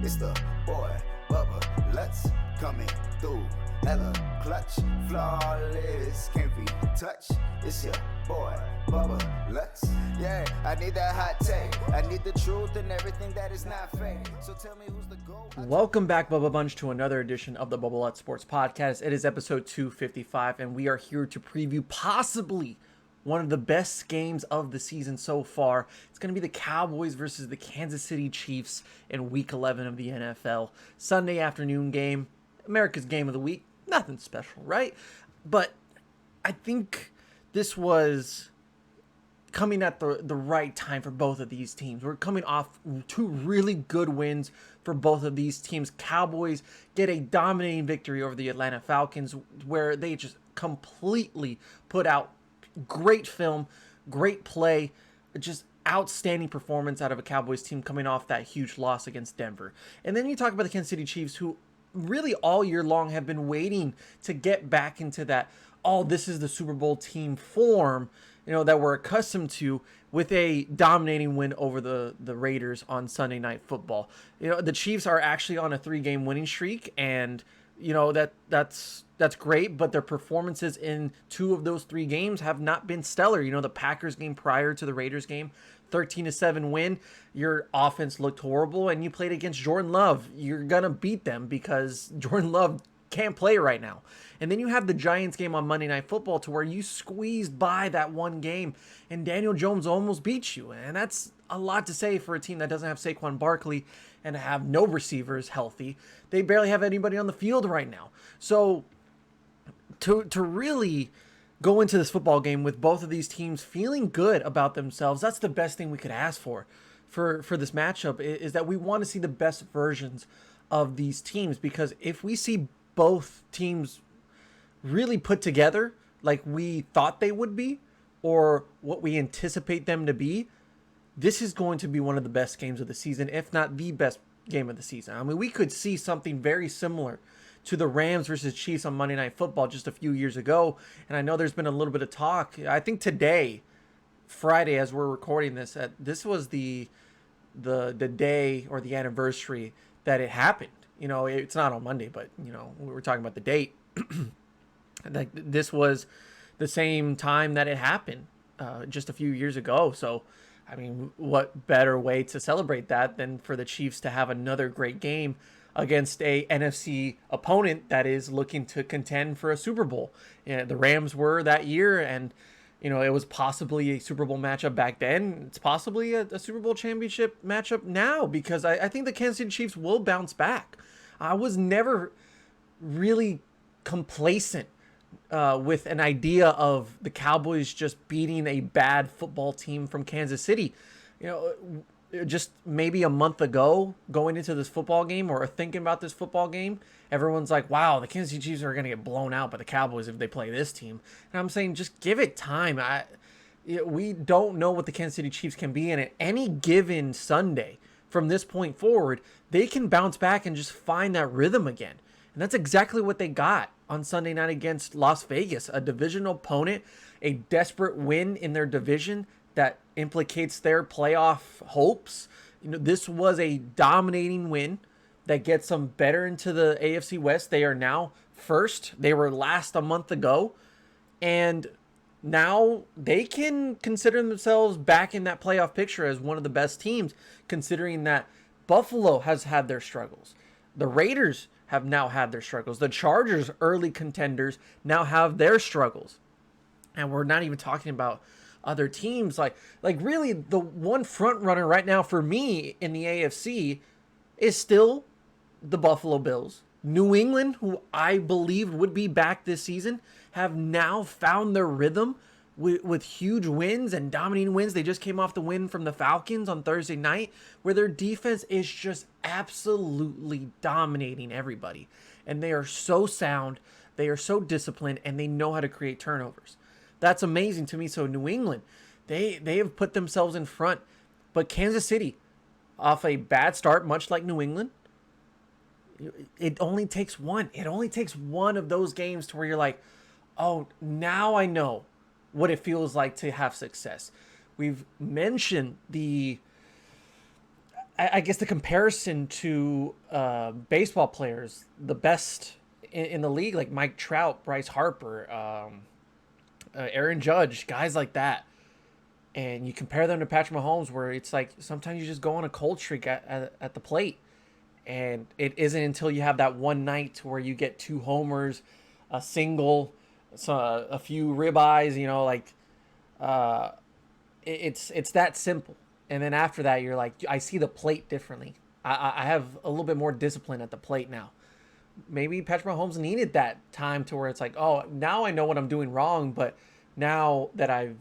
It's the boy, Bubba Lutz, coming through. Hella clutch, flawless, can't be touched. It's your boy, Bubba Lutz. Yeah, I need that hot take. I need the truth and everything that is not fake. So tell me who's the GOAT. Welcome back, Bubba Bunch, to another edition of the Bubba Lutz Sports Podcast. It is episode 255, and we are here to preview possibly one of the best games of the season so far. It's going to be the Cowboys versus the Kansas City Chiefs in Week 11 of the NFL. Sunday afternoon game, America's game of the week. Nothing special, right? But I think this was coming at the right time for both of these teams. We're coming off two really good wins for both of these teams. Cowboys get a dominating victory over the Atlanta Falcons, where they just completely put out great film, great play, just outstanding performance out of a Cowboys team coming off that huge loss against Denver. And then you talk about the Kansas City Chiefs, who really all year long have been waiting to get back into that, this is the Super Bowl team form, that we're accustomed to, with a dominating win over the Raiders on Sunday Night Football. The Chiefs are actually on a 3-game winning streak, and that's great, but their performances in 2 of those 3 games have not been stellar. The Packers game prior to the Raiders game, 13-7 win. Your offense looked horrible, and you played against Jordan Love. You're gonna beat them because Jordan Love can't play right now. And then you have the Giants game on Monday Night Football, to where you squeezed by that one game, and Daniel Jones almost beat you. And that's a lot to say for a team that doesn't have Saquon Barkley and have no receivers healthy. They barely have anybody on the field right now. So to really go into this football game with both of these teams feeling good about themselves, that's the best thing we could ask for this matchup, is that we want to see the best versions of these teams. Because if we see both teams really put together like we thought they would be, or what we anticipate them to be, this is going to be one of the best games of the season, if not the best game of the season. I mean, we could see something very similar to the Rams versus Chiefs on Monday Night Football just a few years ago. And I know there's been a little bit of talk. I think today, Friday, as we're recording this, this was the day or the anniversary that it happened. It's not on Monday, but we were talking about the date. Like, this was the same time that it happened, just a few years ago. So, I mean, what better way to celebrate that than for the Chiefs to have another great game against a NFC opponent that is looking to contend for a Super Bowl. The Rams were that year, and it was possibly a Super Bowl matchup back then. It's possibly a Super Bowl championship matchup now, because I think the Kansas City Chiefs will bounce back. I was never really complacent with an idea of the Cowboys just beating a bad football team from Kansas City. Just maybe a month ago, going into this football game or thinking about this football game, everyone's like, wow, the Kansas City Chiefs are going to get blown out by the Cowboys if they play this team. And I'm saying, just give it time. We don't know what the Kansas City Chiefs can be, and at any given Sunday from this point forward, they can bounce back and just find that rhythm again. And that's exactly what they got on Sunday night against Las Vegas, a divisional opponent, a desperate win in their division that implicates their playoff hopes. This was a dominating win that gets them better into the AFC West. They are now first. They were last a month ago, and now they can consider themselves back in that playoff picture as one of the best teams, considering that Buffalo has had their struggles. The Raiders have now had their struggles. The Chargers, early contenders, now have their struggles. And we're not even talking about other teams. Like really, the one front runner right now for me in the AFC is still the Buffalo Bills. New England, who I believed would be back this season, have now found their rhythm with huge wins and dominating wins. They just came off the win from the Falcons on Thursday night, where their defense is just absolutely dominating everybody. And they are so sound, they are so disciplined, and they know how to create turnovers. That's amazing to me. So New England, they have put themselves in front. But Kansas City, off a bad start, much like New England, it only takes one. It only takes one of those games to where you're like, oh, now I know what it feels like to have success. We've mentioned I guess the comparison to baseball players, the best in the league, like Mike Trout, Bryce Harper, Aaron Judge, guys like that. And you compare them to Patrick Mahomes, where it's like sometimes you just go on a cold streak at the plate. And it isn't until you have that one night where you get 2 homers, a single, a few ribeyes, uh, it's that simple. And then after that, you're like, I see the plate differently. I have a little bit more discipline at the plate now. Maybe Patrick Mahomes needed that time to where it's like, oh, now I know what I'm doing wrong, but now that I've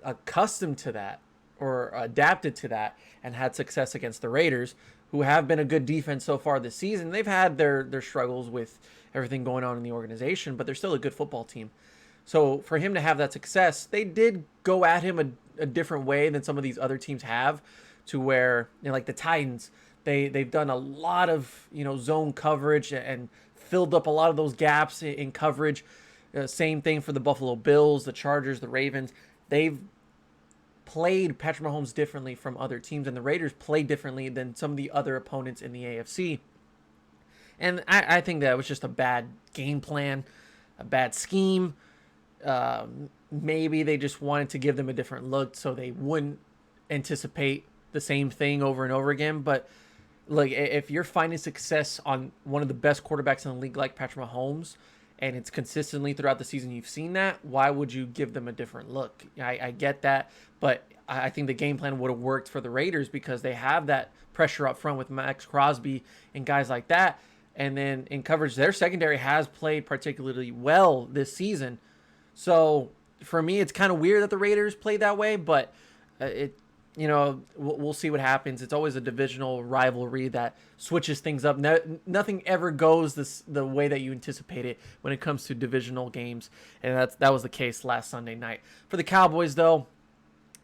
accustomed to that or adapted to that and had success against the Raiders, who have been a good defense so far this season. They've had their struggles with everything going on in the organization, but they're still a good football team. So for him to have that success, they did go at him a different way than some of these other teams have, to where, like the Titans, they've done a lot of zone coverage and filled up a lot of those gaps in coverage. Same thing for the Buffalo Bills, the Chargers, the Ravens. They've played Patrick Mahomes differently from other teams, and the Raiders play differently than some of the other opponents in the AFC. And I think that was just a bad game plan, a bad scheme. Maybe they just wanted to give them a different look so they wouldn't anticipate the same thing over and over again. But look, if you're finding success on one of the best quarterbacks in the league like Patrick Mahomes, and it's consistently throughout the season you've seen that, why would you give them a different look? I get that, but I think the game plan would have worked for the Raiders because they have that pressure up front with Max Crosby and guys like that. And then in coverage, their secondary has played particularly well this season. So for me, it's kind of weird that the Raiders play that way, but we'll see what happens. It's always a divisional rivalry that switches things up. Nothing ever goes the way that you anticipate it when it comes to divisional games, and that was the case last Sunday night. For the Cowboys, though,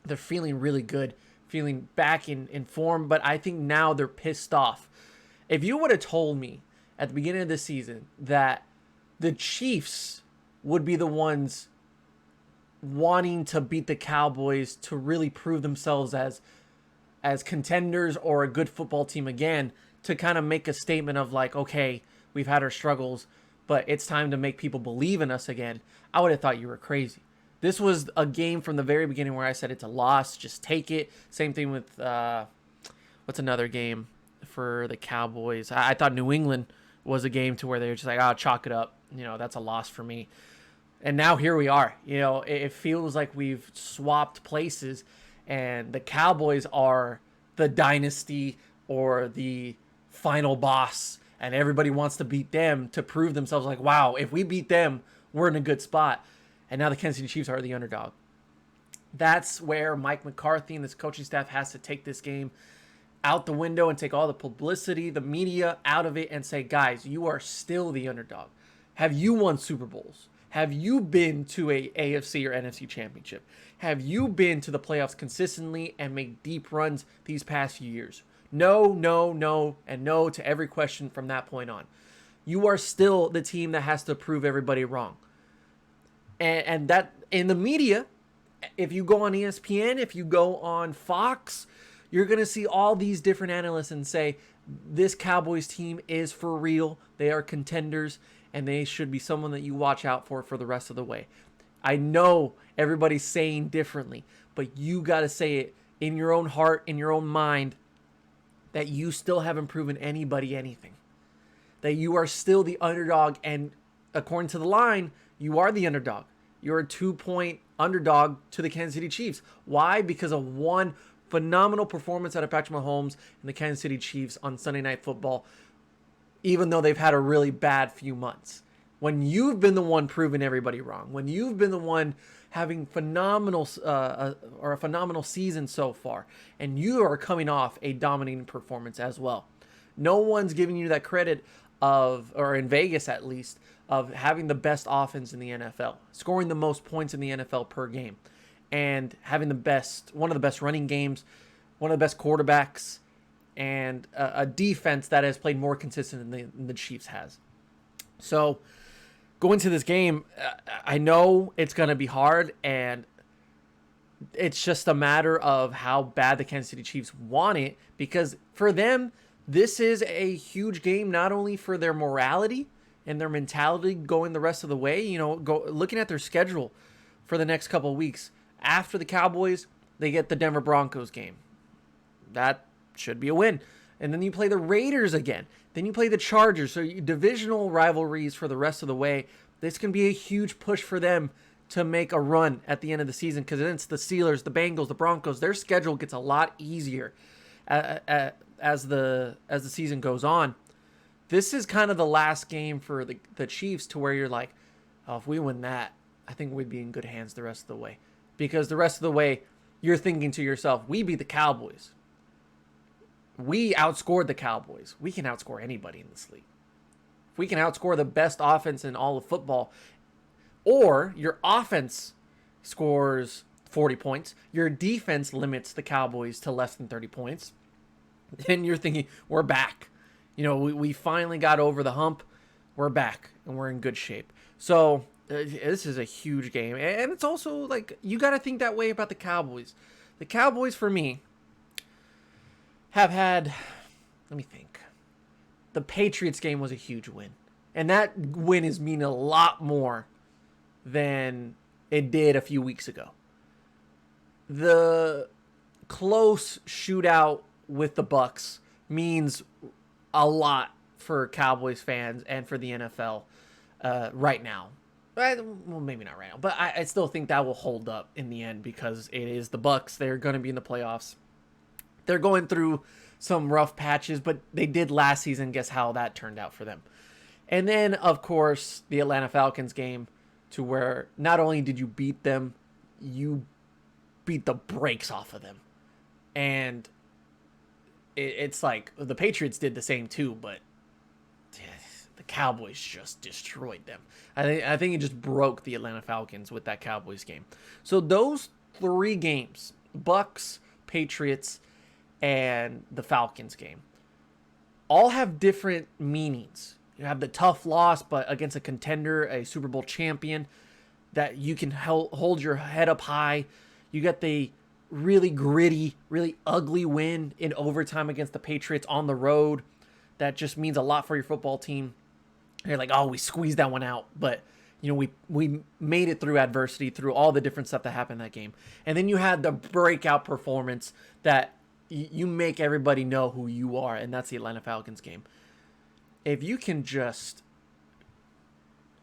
they're feeling really good, feeling back in form, but I think now they're pissed off. If you would have told me at the beginning of the season that the Chiefs would be the ones wanting to beat the Cowboys to really prove themselves as contenders or a good football team again, to kind of make a statement of like, okay, we've had our struggles, but it's time to make people believe in us again, I would have thought you were crazy. This was a game from the very beginning where I said it's a loss, just take it. Same thing with what's another game for the Cowboys? I thought New England was a game to where they were just like, chalk it up, that's a loss for me. And now here we are. It feels like we've swapped places, and the Cowboys are the dynasty or the final boss, and everybody wants to beat them to prove themselves like, wow, if we beat them, we're in a good spot. And now the Kansas City Chiefs are the underdog. That's where Mike McCarthy and this coaching staff has to take this game out the window and take all the publicity, the media out of it, and say, guys, you are still the underdog. Have you won Super Bowls? Have you been to a AFC or NFC championship? Have you been to the playoffs consistently and made deep runs these past few years? No, no, no, and no to every question from that point on. You are still the team that has to prove everybody wrong. And that in the media, if you go on ESPN, if you go on Fox, you're going to see all these different analysts and say, this Cowboys team is for real. They are contenders, and they should be someone that you watch out for the rest of the way. I know everybody's saying differently, but you got to say it in your own heart, in your own mind, that you still haven't proven anybody anything. That you are still the underdog, and according to the line, you are the underdog. You're a 2-point underdog to the Kansas City Chiefs. Why? Because of one phenomenal performance out of Patrick Mahomes and the Kansas City Chiefs on Sunday Night Football, even though they've had a really bad few months. When you've been the one proving everybody wrong, when you've been the one having a phenomenal season so far, and you are coming off a dominating performance as well. No one's giving you that credit of, or in Vegas at least, of having the best offense in the NFL, scoring the most points in the NFL per game, and having one of the best running games, one of the best quarterbacks, and a defense that has played more consistent than the Chiefs has. So going to this game, I know it's going to be hard, and It's just a matter of how bad the Kansas City Chiefs want it, because for them, this is a huge game, not only for their morality and their mentality going the rest of the way. Looking at their schedule for the next couple of weeks. After the Cowboys, they get the Denver Broncos game. That should be a win. And then you play the Raiders again. Then you play the Chargers. So divisional rivalries for the rest of the way. This can be a huge push for them to make a run at the end of the season, because it's the Steelers, the Bengals, the Broncos. Their schedule gets a lot easier as the season goes on. This is kind of the last game for the Chiefs, to where you're like, oh, if we win that, I think we'd be in good hands the rest of the way. Because the rest of the way, you're thinking to yourself, we beat the Cowboys. We outscored the Cowboys. We can outscore anybody in this league. If we can outscore the best offense in all of football, or your offense scores 40 points, your defense limits the Cowboys to less than 30 points, then you're thinking, we're back. We finally got over the hump. We're back, and we're in good shape. So this is a huge game. And it's also like, you got to think that way about the Cowboys. The Cowboys, for me, have had, let me think. The Patriots game was a huge win. And that win is meaning a lot more than it did a few weeks ago. The close shootout with the Bucs means a lot for Cowboys fans and for the NFL right now. Well, maybe not right now, but I still think that will hold up in the end, because it is the Bucs. They're going to be in the playoffs. They're going through some rough patches, but they did last season. Guess how that turned out for them. And then, of course, the Atlanta Falcons game, to where not only did you beat them, you beat the brakes off of them. And it's like the Patriots did the same too, but the Cowboys just destroyed them. I think it just broke the Atlanta Falcons with that Cowboys game. So those three games, Bucs, Patriots, and the Falcons game, all have different meanings. You have the tough loss, but against a contender, a Super Bowl champion, that you can hold your head up high. You got the really gritty, really ugly win in overtime against the Patriots on the road. That just means a lot for your football team. You're like, oh, we squeezed that one out. But, we made it through adversity, through all the different stuff that happened in that game. And then you had the breakout performance that you make everybody know who you are, and that's the Atlanta Falcons game. If you can just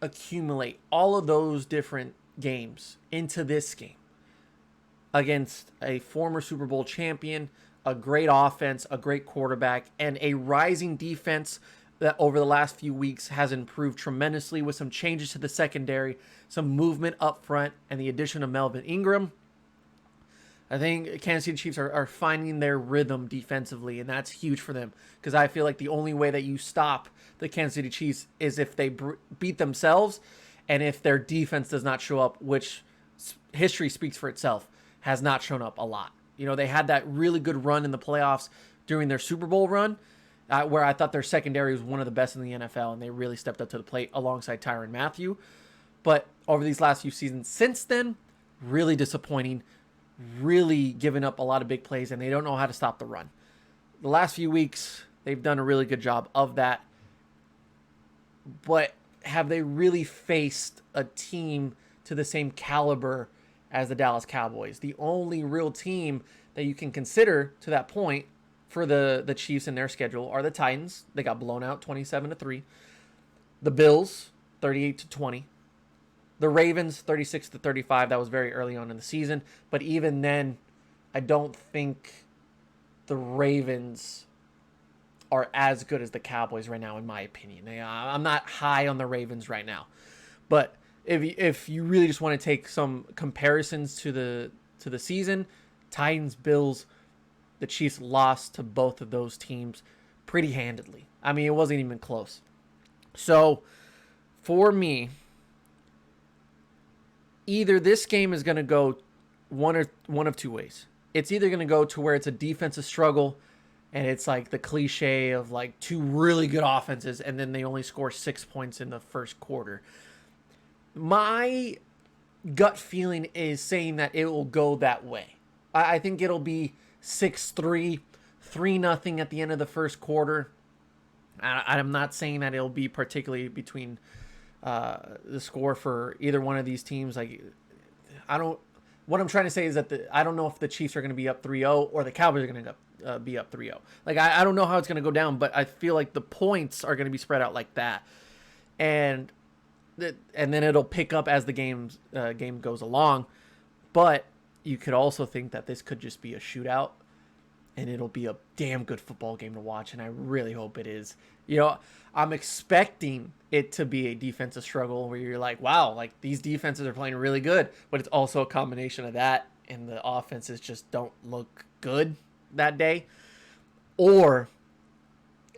accumulate all of those different games into this game against a former Super Bowl champion, a great offense, a great quarterback, and a rising defense that over the last few weeks has improved tremendously with some changes to the secondary, some movement up front, and the addition of Melvin Ingram, I think Kansas City Chiefs are finding their rhythm defensively, and that's huge for them, because I feel like the only way that you stop the Kansas City Chiefs is if they beat themselves, and if their defense does not show up, which history speaks for itself, has not shown up a lot. They had that really good run in the playoffs during their Super Bowl run, where I thought their secondary was one of the best in the NFL, and they really stepped up to the plate alongside Tyrann Mathieu. But over these last few seasons since then, really disappointing, really giving up a lot of big plays, and they don't know how to stop the run. The last few weeks, they've done a really good job of that. But have they really faced a team to the same caliber as the Dallas Cowboys? The only real team that you can consider to that point for the Chiefs in their schedule are the Titans. They got blown out 27-3. The Bills, 38-20. The Ravens, 36-35. That was very early on in the season. But even then, I don't think the Ravens are as good as the Cowboys right now, in my opinion. I'm not high on the Ravens right now. But if you really just want to take some comparisons to the season, Titans, Bills, the Chiefs lost to both of those teams pretty handedly. I mean, it wasn't even close. So, for me, either this game is going to go one of two ways. It's either going to go to where it's a defensive struggle, and it's like the cliche of like two really good offenses, and then they only score 6 points in the first quarter. My gut feeling is saying that it will go that way. I think it'll be 6-3, 3-0 at the end of the first quarter. I'm not saying that it'll be particularly between the score for either one of these teams. Like, I don't. What I'm trying to say is that I don't know if the Chiefs are going to be up 3-0 or the Cowboys are going to be up 3-0. Like, I don't know how it's going to go down, but I feel like the points are going to be spread out like that, and then it'll pick up as the game goes along. But you could also think that this could just be a shootout, and it'll be a damn good football game to watch, and I really hope it is. I'm expecting it to be a defensive struggle where you're like, wow, like these defenses are playing really good, but it's also a combination of that and the offenses just don't look good that day. Or,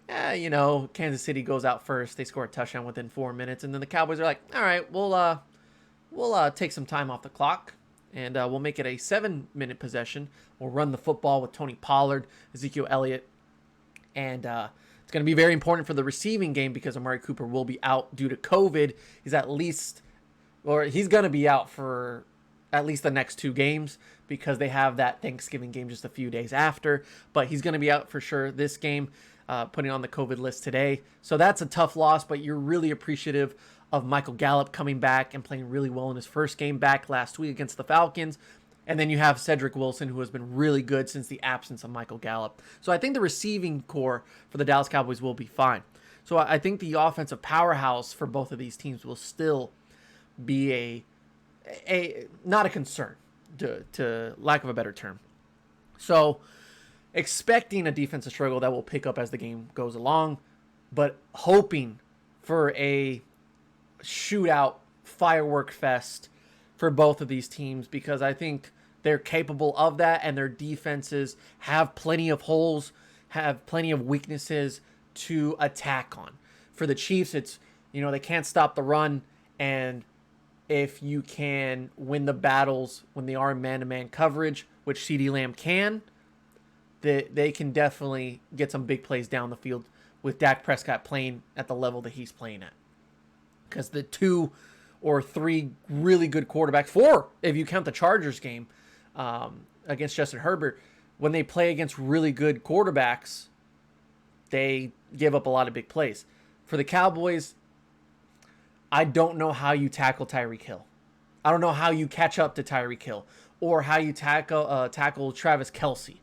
Kansas City goes out first, they score a touchdown within 4 minutes, and then the Cowboys are like, all right, we'll take some time off the clock, and we'll make it a 7-minute possession. We'll run the football with Tony Pollard, Ezekiel Elliott, and it's going to be very important for the receiving game because Amari Cooper will be out due to COVID. He's going to be out for at least the next 2 games because they have that Thanksgiving game just a few days after. But he's going to be out for sure this game, putting on the COVID list today. So that's a tough loss, but you're really appreciative of Michael Gallup coming back and playing really well in his first game back last week against the Falcons. And then you have Cedric Wilson, who has been really good since the absence of Michael Gallup. So I think the receiving core for the Dallas Cowboys will be fine. So I think the offensive powerhouse for both of these teams will still be not a concern, to lack of a better term. So expecting a defensive struggle that will pick up as the game goes along, but hoping for a shootout firework fest for both of these teams because I think they're capable of that, and their defenses have plenty of holes, have plenty of weaknesses to attack on. For the Chiefs, it's, they can't stop the run, and if you can win the battles when they are in man-to-man coverage, which CeeDee Lamb can, they can definitely get some big plays down the field with Dak Prescott playing at the level that he's playing at. Because the 2 or 3 really good quarterbacks, 4 if you count the Chargers game against Justin Herbert, when they play against really good quarterbacks, they give up a lot of big plays. For the Cowboys, I don't know how you tackle Tyreek Hill. I don't know how you catch up to Tyreek Hill or how you tackle Travis Kelce.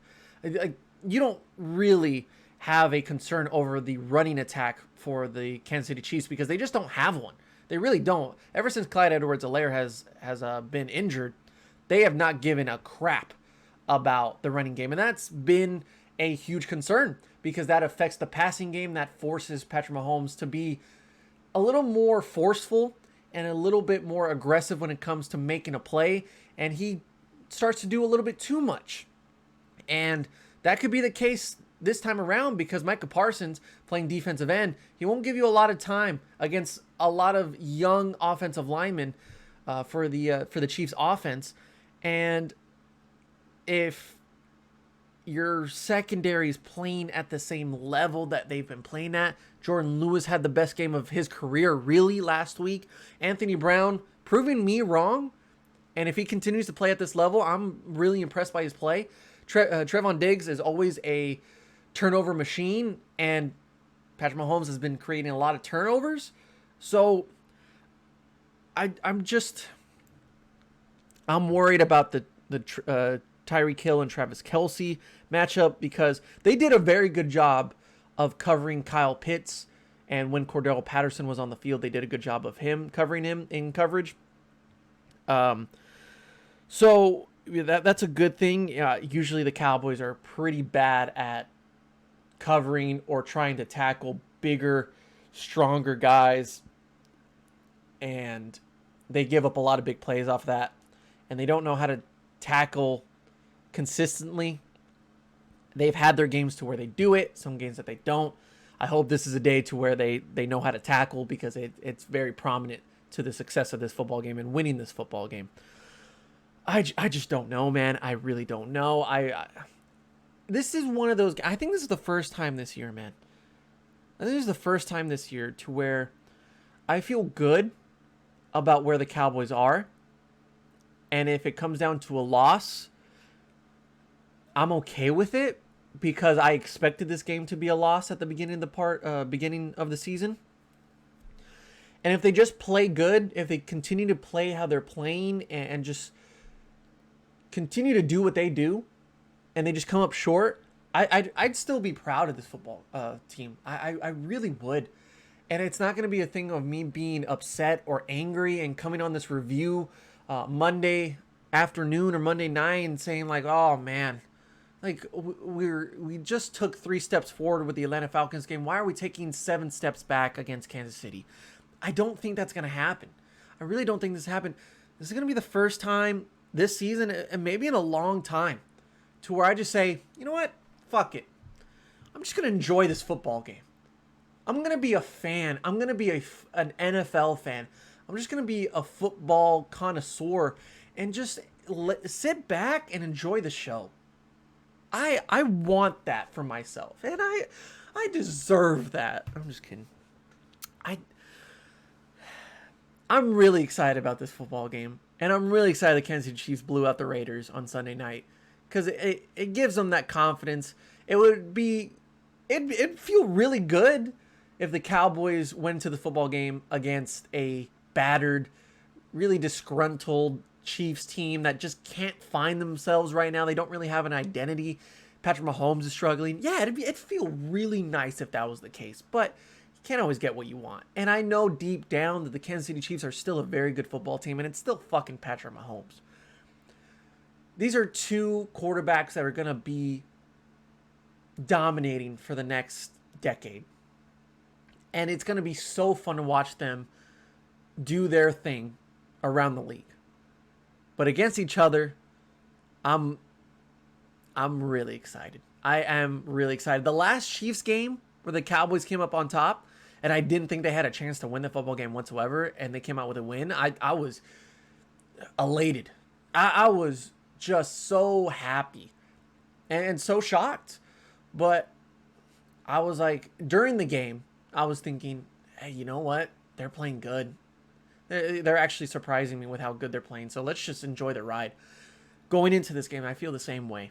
You don't really have a concern over the running attack for the Kansas City Chiefs because they just don't have one. They really don't. Ever since Clyde Edwards-Helaire has been injured, they have not given a crap about the running game. And that's been a huge concern because that affects the passing game. That forces Patrick Mahomes to be a little more forceful and a little bit more aggressive when it comes to making a play. And he starts to do a little bit too much. And that could be the case this time around because Micah Parsons playing defensive end, he won't give you a lot of time against a lot of young offensive linemen for the Chiefs offense. And if your secondary is playing at the same level that they've been playing at, Jordan Lewis had the best game of his career really last week. Anthony Brown proving me wrong. And if he continues to play at this level, I'm really impressed by his play. Trevon Diggs is always a turnover machine, and Patrick Mahomes has been creating a lot of turnovers. So I'm worried about the Tyreek Hill and Travis Kelce matchup because they did a very good job of covering Kyle Pitts, and when Cordell Patterson was on the field, they did a good job of covering him in coverage. So that's a good thing. Usually the Cowboys are pretty bad at covering or trying to tackle bigger, stronger guys, and they give up a lot of big plays off that, and they don't know how to tackle consistently. They've had their games to where they do it, some games that they don't. I hope this is a day to where they know how to tackle because it's very prominent to the success of this football game and winning this football game. I just don't know, man. I really don't know. This is one of those. I think this is the first time this year, man. I think this is the first time this year to where I feel good about where the Cowboys are, And if it comes down to a loss, I'm okay with it because I expected this game to be a loss at the beginning of the season. And if they just play good, if they continue to play how they're playing and just continue to do what they do, and they just come up short, I'd still be proud of this football team. I really would. And it's not going to be a thing of me being upset or angry and coming on this review Monday afternoon or Monday night and saying like, oh man, like we just took 3 steps forward with the Atlanta Falcons game. Why are we taking 7 steps back against Kansas City? I don't think that's going to happen. I really don't think this happened. This is going to be the first time this season, and maybe in a long time, to where I just say, you know what? Fuck it. I'm just going to enjoy this football game. I'm going to be a fan. I'm going to be an NFL fan. I'm just going to be a football connoisseur and just sit back and enjoy the show. I want that for myself, and I deserve that. I'm just kidding. I'm really excited about this football game, and I'm really excited the Kansas City Chiefs blew out the Raiders on Sunday night because it gives them that confidence. It'd feel really good if the Cowboys went to the football game against a battered, really disgruntled Chiefs team that just can't find themselves right now. They don't really have an identity. Patrick Mahomes is struggling. Yeah, it'd feel really nice if that was the case, but can't always get what you want. And I know deep down that the Kansas City Chiefs are still a very good football team, and it's still fucking Patrick Mahomes. These are 2 quarterbacks that are going to be dominating for the next decade. And it's going to be so fun to watch them do their thing around the league. But against each other, I'm really excited. I am really excited. The last Chiefs game where the Cowboys came up on top, and I didn't think they had a chance to win the football game whatsoever, and they came out with a win, I was elated. I was just so happy and so shocked. But I was like, during the game, I was thinking, hey, you know what? They're playing good. They're actually surprising me with how good they're playing, so let's just enjoy the ride. Going into this game, I feel the same way.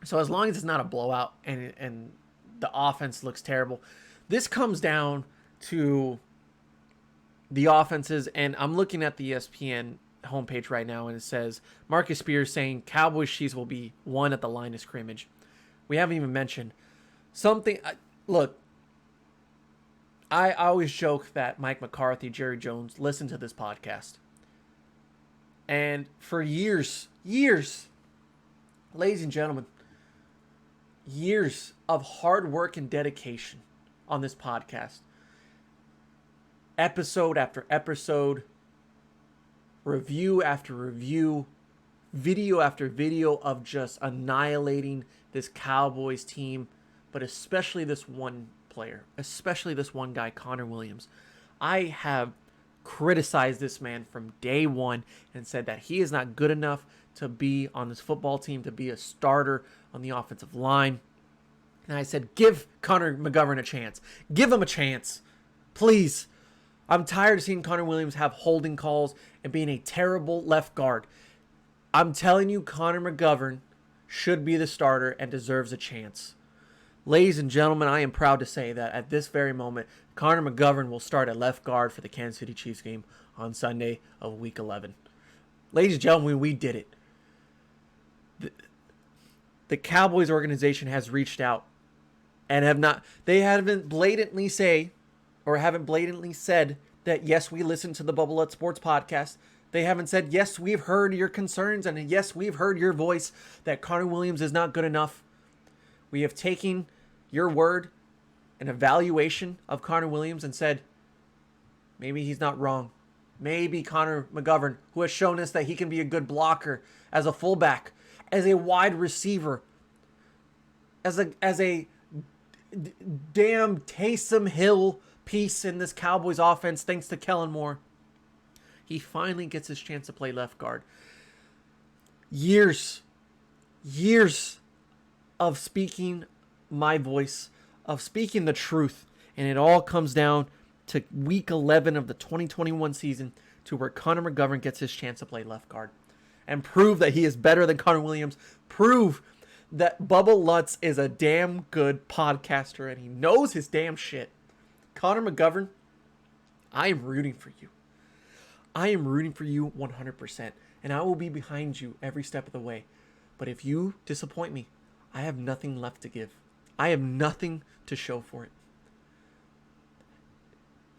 So as long as it's not a blowout and the offense looks terrible, this comes down to the offenses, and I'm looking at the ESPN homepage right now, and it says Marcus Spears saying Cowboys Chiefs will be 1 at the line of scrimmage. We haven't even mentioned something. Look, I always joke that Mike McCarthy, Jerry Jones listen to this podcast, and for years, ladies and gentlemen, years of hard work and dedication on this podcast. Episode after episode, review after review, video after video of just annihilating this Cowboys team, but especially this one player, especially this one guy, Connor Williams. I have criticized this man from day one and said that he is not good enough to be on this football team, to be a starter on the offensive line. And I said, give Connor McGovern a chance. Give him a chance. Please. I'm tired of seeing Connor Williams have holding calls and being a terrible left guard. I'm telling you, Connor McGovern should be the starter and deserves a chance. Ladies and gentlemen, I am proud to say that at this very moment, Connor McGovern will start at left guard for the Kansas City Chiefs game on Sunday of Week 11. Ladies and gentlemen, we did it. The Cowboys organization has reached out and haven't blatantly said that, yes, we listen to the Bubba Lutz Sports Podcast. They haven't said, yes, we've heard your concerns, and yes, we've heard your voice that Connor Williams is not good enough. We have taken your word, an evaluation of Connor Williams, and said, maybe he's not wrong. Maybe Connor McGovern, who has shown us that he can be a good blocker as a fullback, as a wide receiver, as a damn Taysom Hill piece in this Cowboys offense, thanks to Kellen Moore. He finally gets his chance to play left guard. Years of speaking my voice, of speaking the truth, and it all comes down to Week 11 of the 2021 season, to where Connor McGovern gets his chance to play left guard. and prove that he is better than Connor Williams. Prove that Bubba Lutz is a damn good podcaster and he knows his damn shit. Connor McGovern, I am rooting for you. I am rooting for you 100%, and I will be behind you every step of the way. But if you disappoint me, I have nothing left to give. I have nothing to show for it.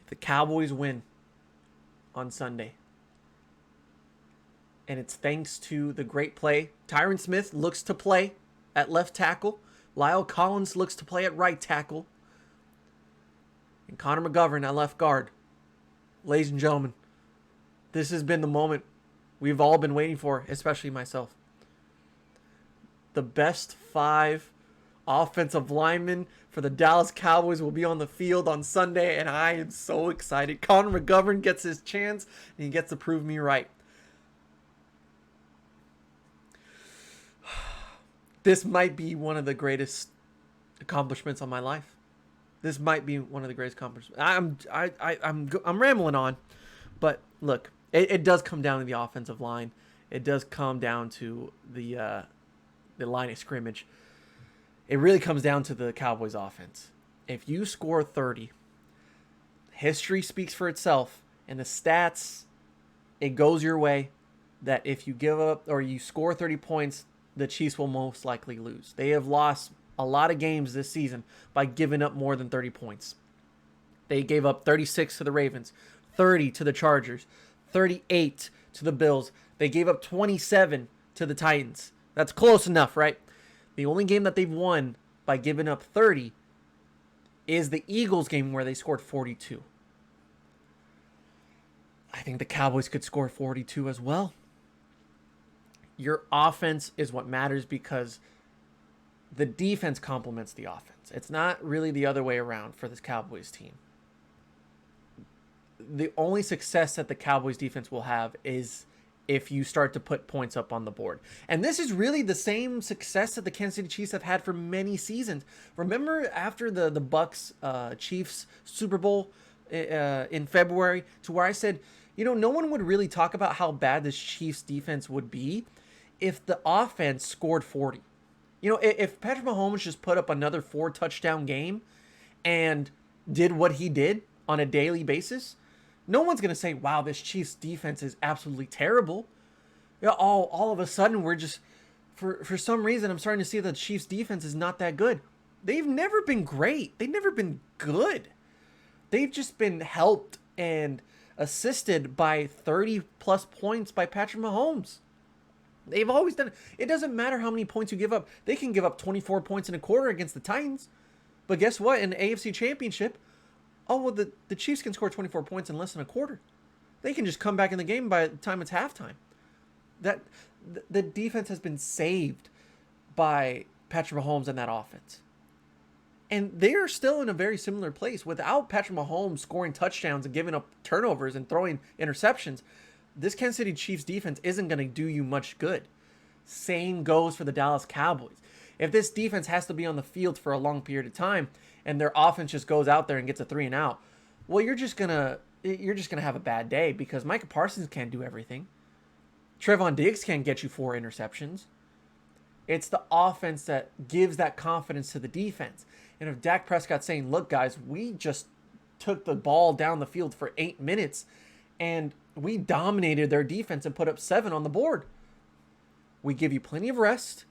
If the Cowboys win on Sunday, and it's thanks to the great play, Tyron Smith looks to play at left tackle, Lyle Collins looks to play at right tackle, and Connor McGovern at left guard. Ladies and gentlemen, this has been the moment we've all been waiting for, especially myself. The best 5 offensive linemen for the Dallas Cowboys will be on the field on Sunday, and I am so excited. Connor McGovern gets his chance, and he gets to prove me right. This might be one of the greatest accomplishments of my life. This might be one of the greatest accomplishments. I'm rambling on, but look, it does come down to the offensive line. It does come down to the line of scrimmage. It really comes down to the Cowboys offense. If you score 30, history speaks for itself, and the stats, it goes your way, that if you give up or you score 30 points, the Chiefs will most likely lose. They have lost a lot of games this season by giving up more than 30 points. They gave up 36 to the Ravens, 30 to the Chargers, 38 to the Bills. They gave up 27 to the Titans. That's close enough, right? The only game that they've won by giving up 30 is the Eagles game where they scored 42. I think the Cowboys could score 42 as well. Your offense is what matters because the defense complements the offense. It's not really the other way around for this Cowboys team. The only success that the Cowboys defense will have is if you start to put points up on the board. And this is really the same success that the Kansas City Chiefs have had for many seasons. Remember after the Bucks Chiefs Super Bowl in February, to where I said, no one would really talk about how bad this Chiefs defense would be if the offense scored 40. If Patrick Mahomes just put up another 4-touchdown game and did what he did on a daily basis, no one's going to say, wow, this Chiefs defense is absolutely terrible. All of a sudden, we're just, for some reason, I'm starting to see that the Chiefs defense is not that good. They've never been great. They've never been good. They've just been helped and assisted by 30-plus points by Patrick Mahomes. They've always done it. It doesn't matter how many points you give up. They can give up 24 points in a quarter against the Titans. But guess what? In the AFC Championship, the Chiefs can score 24 points in less than a quarter. They can just come back in the game by the time it's halftime. The defense has been saved by Patrick Mahomes and that offense. And they are still in a very similar place. Without Patrick Mahomes scoring touchdowns and giving up turnovers and throwing interceptions, this Kansas City Chiefs defense isn't going to do you much good. Same goes for the Dallas Cowboys. If this defense has to be on the field for a long period of time and their offense just goes out there and gets a 3 and out, well, you're just gonna have a bad day because Micah Parsons can't do everything. Trevon Diggs can't get you 4 interceptions. It's the offense that gives that confidence to the defense. And if Dak Prescott's saying, look, guys, we just took the ball down the field for 8 minutes and we dominated their defense and put up 7 on the board. We give you plenty of rest.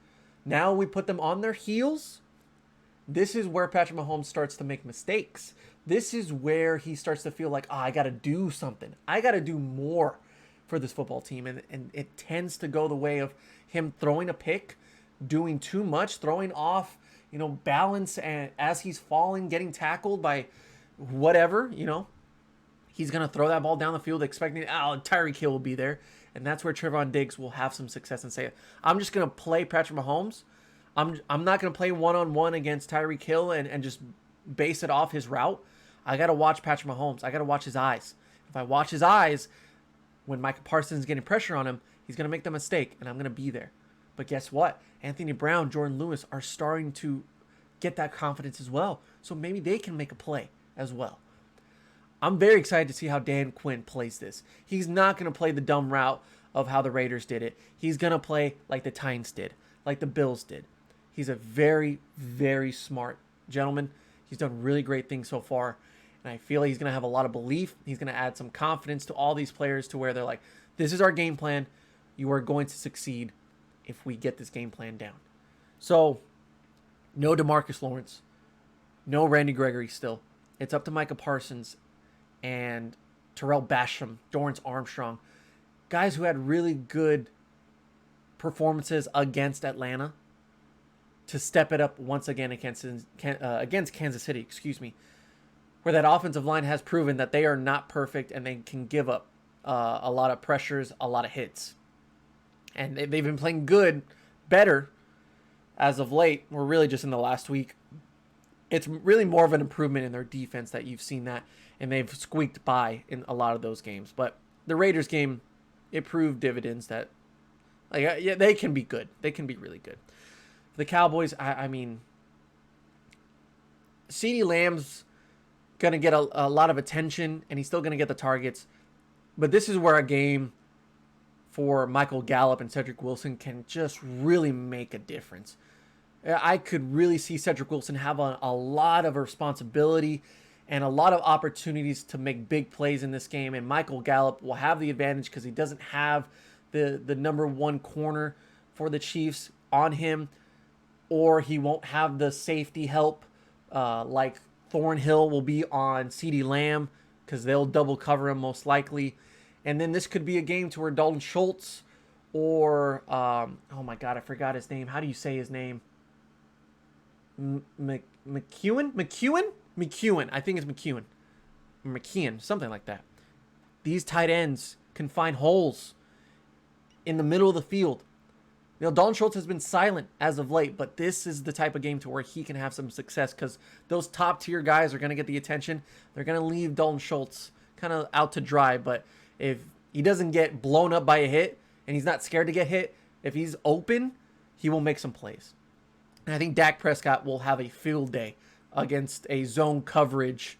Now we put them on their heels. This is where Patrick Mahomes starts to make mistakes. This is where he starts to feel like, I got to do something. I got to do more for this football team. And it tends to go the way of him throwing a pick, doing too much, throwing off, balance, and as he's falling, getting tackled by whatever, he's going to throw that ball down the field expecting, Tyreek Hill will be there. And that's where Trevon Diggs will have some success and say, I'm just going to play Patrick Mahomes. I'm not going to play one-on-one against Tyreek Hill and just base it off his route. I got to watch Patrick Mahomes. I got to watch his eyes. If I watch his eyes, when Micah Parsons is getting pressure on him, he's going to make the mistake, and I'm going to be there. But guess what? Anthony Brown, Jordan Lewis are starting to get that confidence as well. So maybe they can make a play as well. I'm very excited to see how Dan Quinn plays this. He's not going to play the dumb route of how the Raiders did it. He's going to play like the Titans did, like the Bills did. He's a very, very smart gentleman. He's done really great things so far. And I feel like he's going to have a lot of belief. He's going to add some confidence to all these players to where they're like, this is our game plan. You are going to succeed if we get this game plan down. So, no DeMarcus Lawrence. No Randy Gregory still. It's up to Micah Parsons and Terrell Basham, Dorrance Armstrong. Guys who had really good performances against Atlanta to step it up once again against Kansas City, where that offensive line has proven that they are not perfect and they can give up a lot of pressures, a lot of hits. And they've been playing better as of late. We're really just in the last week. It's really more of an improvement in their defense that you've seen that, and they've squeaked by in a lot of those games. But the Raiders game, it proved dividends that they can be good. They can be really good. For the Cowboys, I mean, CeeDee Lamb's going to get a lot of attention, and he's still going to get the targets. But this is where a game for Michael Gallup and Cedric Wilson can just really make a difference. I could really see Cedric Wilson have a lot of responsibility and a lot of opportunities to make big plays in this game. And Michael Gallup will have the advantage because he doesn't have the number one corner for the Chiefs on him, or he won't have the safety help like Thornhill will be on CeeDee Lamb because they'll double cover him most likely. And then this could be a game to where Dalton Schultz or, oh my God, I forgot his name. How do you say his name? McEwen? I think it's McEwen. McKeon, something like that. These tight ends can find holes in the middle of the field. You know, Dalton Schultz has been silent as of late, but this is the type of game to where he can have some success because those top tier guys are going to get the attention. They're going to leave Dalton Schultz kind of out to dry, but if he doesn't get blown up by a hit and he's not scared to get hit, if he's open, he will make some plays. And I think Dak Prescott will have a field day against a zone coverage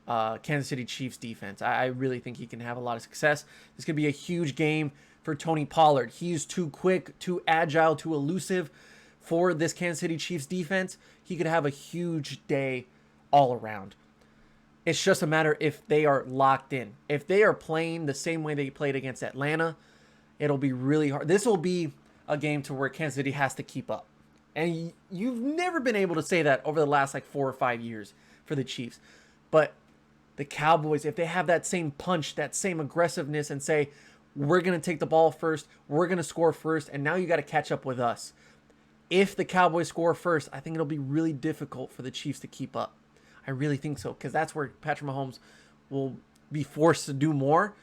Kansas City Chiefs defense. I really think he can have a lot of success. This could be a huge game for Tony Pollard. He's too quick, too agile, too elusive for this Kansas City Chiefs defense. He could have a huge day all around. It's just a matter if they are locked in. If they are playing the same way they played against Atlanta, it'll be really hard. This will be a game to where Kansas City has to keep up. And you've never been able to say that over the last 4 or 5 years for the Chiefs. But the Cowboys, if they have that same punch, that same aggressiveness and say, we're going to take the ball first, we're going to score first, and now you got to catch up with us. If the Cowboys score first, I think it'll be really difficult for the Chiefs to keep up. I really think so, because that's where Patrick Mahomes will be forced to do more.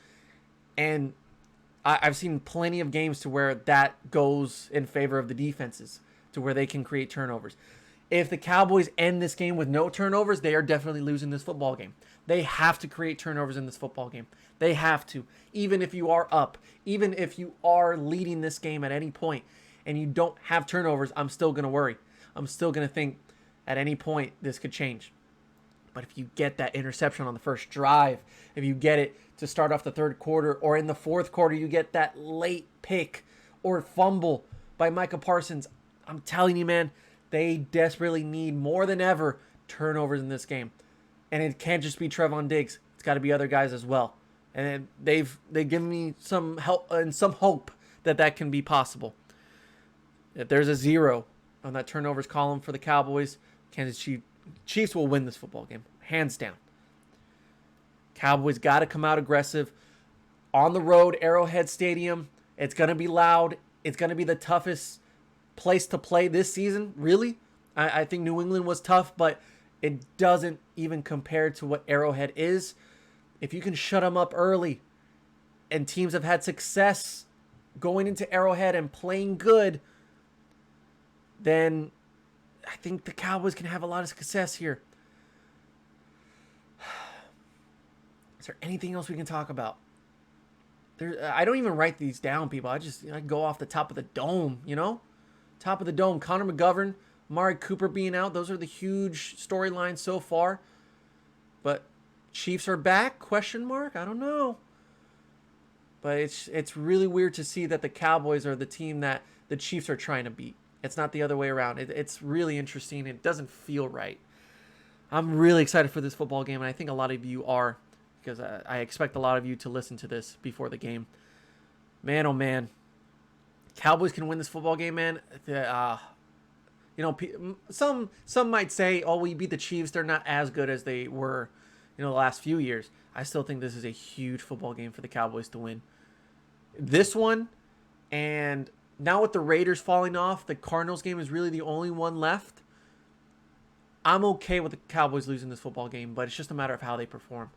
And I've seen plenty of games to where that goes in favor of the defenses, to where they can create turnovers. If the Cowboys end this game with no turnovers, they are definitely losing this football game. They have to create turnovers in this football game. They have to. Even if you are up, even if you are leading this game at any point and you don't have turnovers, I'm still going to worry. I'm still going to think at any point this could change. But if you get that interception on the first drive, if you get it to start off the third quarter, or in the fourth quarter you get that late pick or fumble by Micah Parsons, I'm telling you, man, they desperately need more than ever turnovers in this game. And it can't just be Trevon Diggs. It's got to be other guys as well. And they've given me some help and some hope that can be possible. If there's a 0 on that turnovers column for the Cowboys, Kansas Chiefs will win this football game, hands down. Cowboys got to come out aggressive. On the road, Arrowhead Stadium, it's going to be loud. It's going to be the toughest place to play this season, really. I think New England was tough, but it doesn't even compare to what Arrowhead is. If you can shut them up early, and teams have had success going into Arrowhead and playing good, then I think the Cowboys can have a lot of success here. Is there anything else we can talk about? I don't even write these down, people. I go off the top of the dome, Top of the dome. Connor McGovern, Amari Cooper being out. Those are the huge storylines so far. But Chiefs are back? Question mark? I don't know. But it's really weird to see that the Cowboys are the team that the Chiefs are trying to beat. It's not the other way around. It's really interesting. It doesn't feel right. I'm really excited for this football game, and I think a lot of you are, because I expect a lot of you to listen to this before the game. Man, oh man, Cowboys can win this football game, man. Some might say, "Oh, we beat the Chiefs. They're not as good as they were, the last few years." I still think this is a huge football game for the Cowboys to win. This one, and now with the Raiders falling off, the Cardinals game is really the only one left. I'm okay with the Cowboys losing this football game, but it's just a matter of how they perform.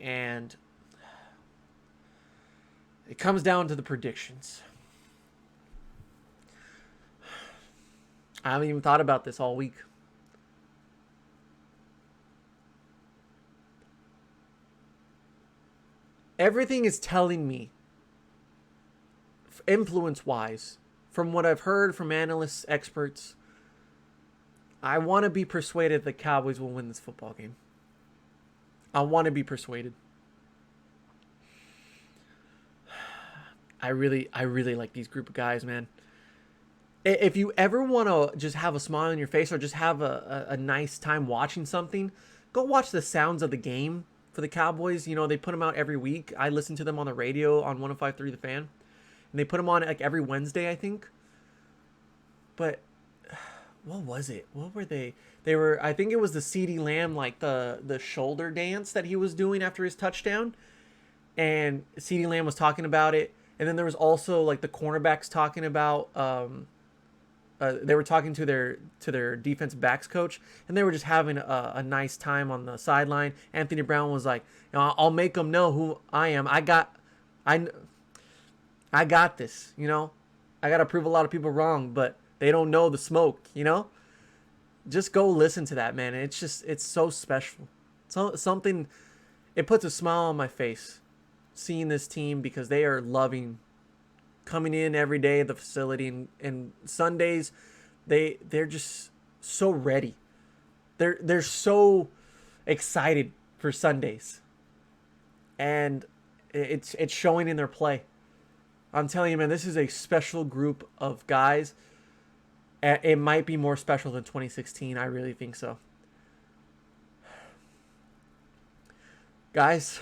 And it comes down to the predictions. I haven't even thought about this all week. Everything is telling me, influence-wise, from what I've heard from analysts, experts, I want to be persuaded the Cowboys will win this football game. I want to be persuaded. I really like these group of guys, man. If you ever want to just have a smile on your face or just have a nice time watching something, go watch the Sounds of the Game for the Cowboys. They put them out every week. I listen to them on the radio on 105.3 The Fan. And they put them on like every Wednesday, I think. But what was it? What were they? They were, I think it was the CeeDee Lamb, like the shoulder dance that he was doing after his touchdown. And CeeDee Lamb was talking about it. And then there was also like the cornerbacks talking about, they were talking to their defensive backs coach, and they were just having a nice time on the sideline. Anthony Brown was like, I'll make them know who I am. I got this, I got to prove a lot of people wrong, but they don't know the smoke, Just go listen to that, man. It's so special. Something, it puts a smile on my face seeing this team because they are loving coming in every day at the facility, and Sundays they're just so ready. They're so excited for Sundays, and it's showing in their play. I'm telling you, man, this is a special group of guys. It might be more special than 2016. I really think so. Guys,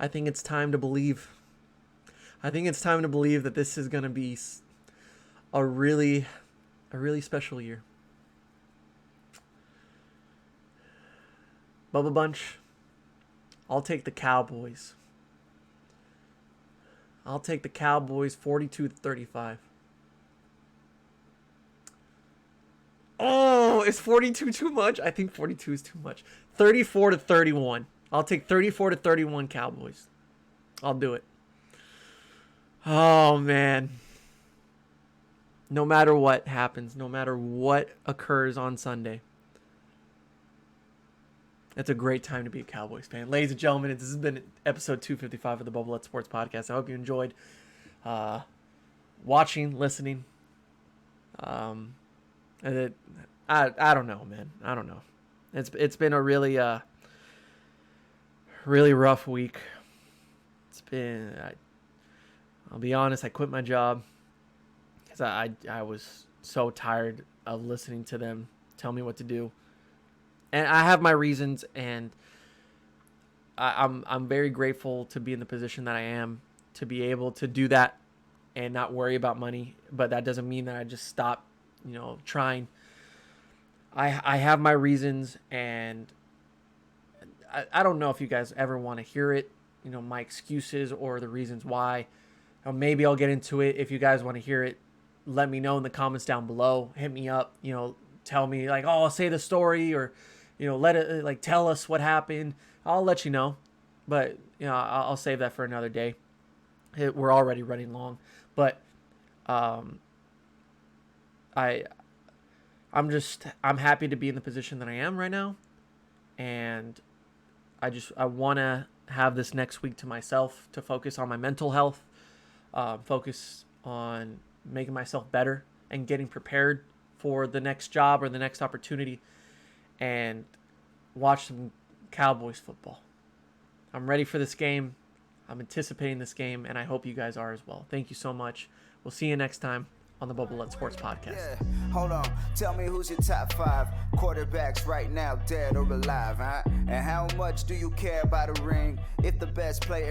I think it's time to believe. I think it's time to believe that this is going to be a really special year. Bubba Bunch, I'll take the Cowboys. I'll take the Cowboys 42-35. Oh, is 42 too much? I think 42 is too much. 34-31. I'll take 34-31 Cowboys. I'll do it. Oh, man. No matter what happens, no matter what occurs on Sunday, it's a great time to be a Cowboys fan. Ladies and gentlemen, this has been episode 255 of the Bubba Lutz Sports Podcast. I hope you enjoyed watching, listening. I don't know, man. I don't know. It's been a really rough week. It's been... I'll be honest, I quit my job because I was so tired of listening to them tell me what to do. And I have my reasons, and I'm very grateful to be in the position that I am, to be able to do that and not worry about money. But that doesn't mean that I just stop, trying. I have my reasons, and I don't know if you guys ever want to hear it, my excuses or the reasons why. Maybe I'll get into it. If you guys want to hear it, let me know in the comments down below. Hit me up, tell me like, oh, I'll say the story, or, let it, like, tell us what happened. I'll let you know. But, I'll save that for another day. We're already running long. But I'm happy to be in the position that I am right now. And I want to have this next week to myself to focus on my mental health. Focus on making myself better and getting prepared for the next job or the next opportunity, and watch some Cowboys football. I'm ready for this game. I'm anticipating this game, and I hope you guys are as well. Thank you so much. We'll see you next time on the Bubba Lutz Sports Podcast. Yeah, hold on. Tell me who's your top 5 quarterbacks right now, dead or alive, huh? And how much do you care about a ring if the best player